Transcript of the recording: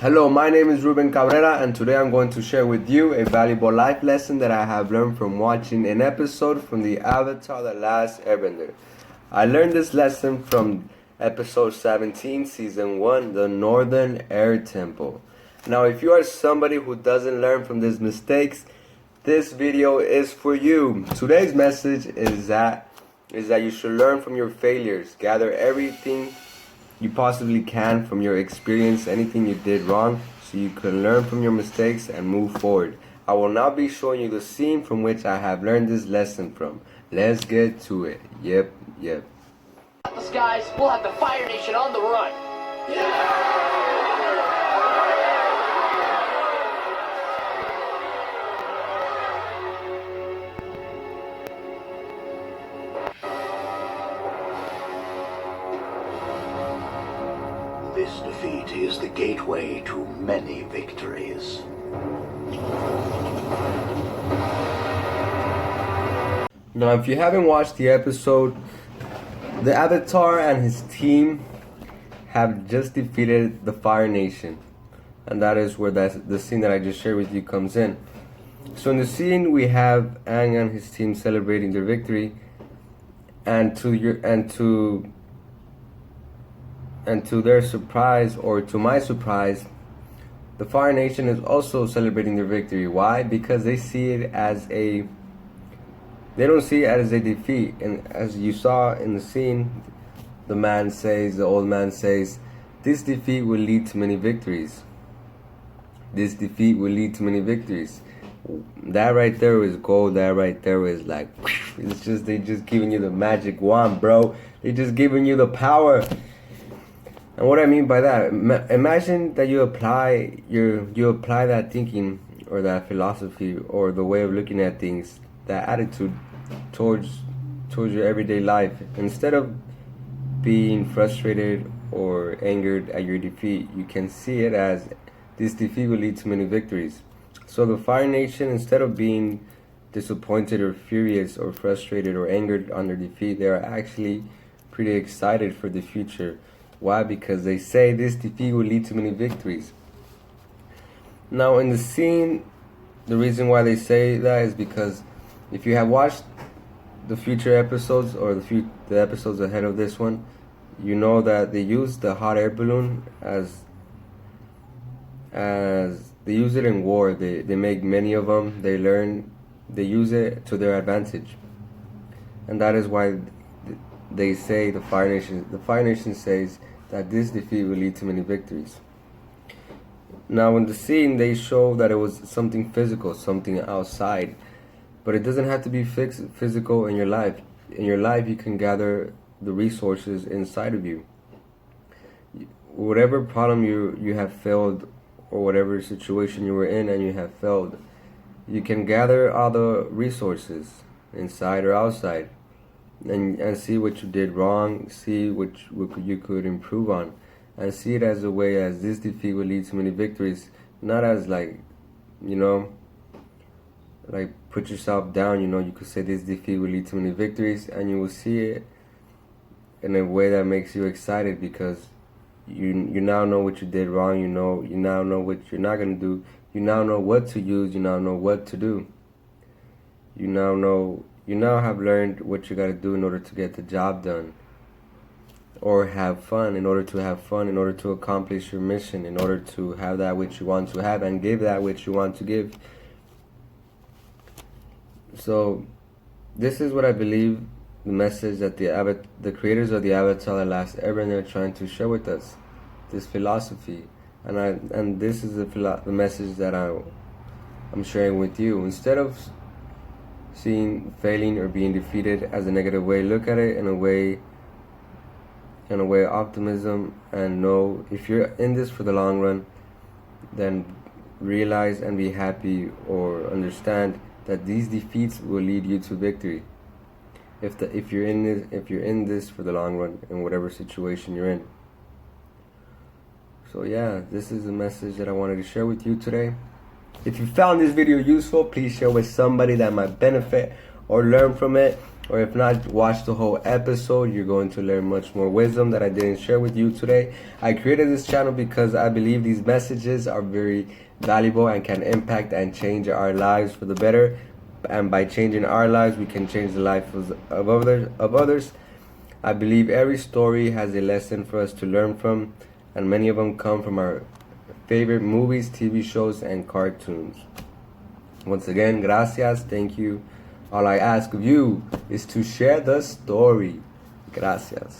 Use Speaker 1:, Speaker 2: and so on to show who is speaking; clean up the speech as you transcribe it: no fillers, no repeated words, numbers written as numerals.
Speaker 1: Hello, my name is Ruben Cabrera, and today I'm going to share with you a valuable life lesson that I have learned from watching an episode from the Avatar The Last Airbender. I learned this lesson from episode 17, season 1, the Northern Air Temple. Now, if you are somebody who doesn't learn from these mistakes, this video is for you. Today's message is that you should learn from your failures. Gather everything you possibly can from your experience, anything you did wrong, so you can learn from your mistakes and move forward. I will now be showing you the scene from which I have learned this lesson from. Let's get to it. Yep.
Speaker 2: The skies, we'll have the Fire Nation on the run.
Speaker 3: This defeat is the gateway to many victories.
Speaker 1: Now, if you haven't watched the episode, the Avatar and his team have just defeated the Fire Nation. And that is where the scene that I just shared with you comes in. So in the scene, we have Aang and his team celebrating their victory. And to their surprise, or to my surprise, the Fire Nation is also celebrating their victory. Why? Because they see it as they don't see it as a defeat. And as you saw in the scene, the old man says, this defeat will lead to many victories. This defeat will lead to many victories. That right there is gold. That right there is like, they just giving you the magic wand, bro. They just giving you the power. And what I mean by that, imagine that you apply that thinking or that philosophy or the way of looking at things, that attitude towards your everyday life. Instead of being frustrated or angered at your defeat, you can see it as this defeat will lead to many victories. So the Fire Nation, instead of being disappointed or furious or frustrated or angered on their defeat, they are actually pretty excited for the future. Why? Because they say this defeat will lead to many victories. Now in the scene, the reason why they say that is because if you have watched the future episodes or the episodes ahead of this one, you know that they use the hot air balloon as they use it in war. They make many of them. They use it to their advantage, and that is why they say the Fire Nation says that this defeat will lead to many victories. Now in the scene, they show that it was something physical, something outside, but it doesn't have to be physical in your life. In your life, you can gather the resources inside of you. Whatever problem you have failed, or whatever situation you were in and you have failed, you can gather all the resources inside or outside. And see what you did wrong, see what you could improve on, and see it as a way as this defeat will lead to many victories, not as like put yourself down. You could say this defeat will lead to many victories, and you will see it in a way that makes you excited because you now know what you did wrong. You now know what you're not gonna do. You now know what to use. You now know what to do. You now have learned what you got to do in order to get the job done, or have fun, in order to accomplish your mission, in order to have that which you want to have and give that which you want to give. So this is what I believe the message that the creators of the Avatar The Last Airbender are trying to share with us, this philosophy, and this is the message that I'm sharing with you. Instead of seeing failing or being defeated as a negative way, look at it in a way optimism, and know if you're in this for the long run, then realize and be happy or understand that these defeats will lead you to victory. If you're in this for the long run, in whatever situation you're in. So yeah, this is a message that I wanted to share with you today. If you found this video useful, please share with somebody that might benefit or learn from it. Or if not, watch the whole episode. You're going to learn much more wisdom that I didn't share with you today. I created this channel because I believe these messages are very valuable and can impact and change our lives for the better. And by changing our lives, we can change the lives of others. I believe every story has a lesson for us to learn from, and many of them come from our favorite movies, TV shows, and cartoons. Once again, gracias, thank you. All I ask of you is to share the story. Gracias.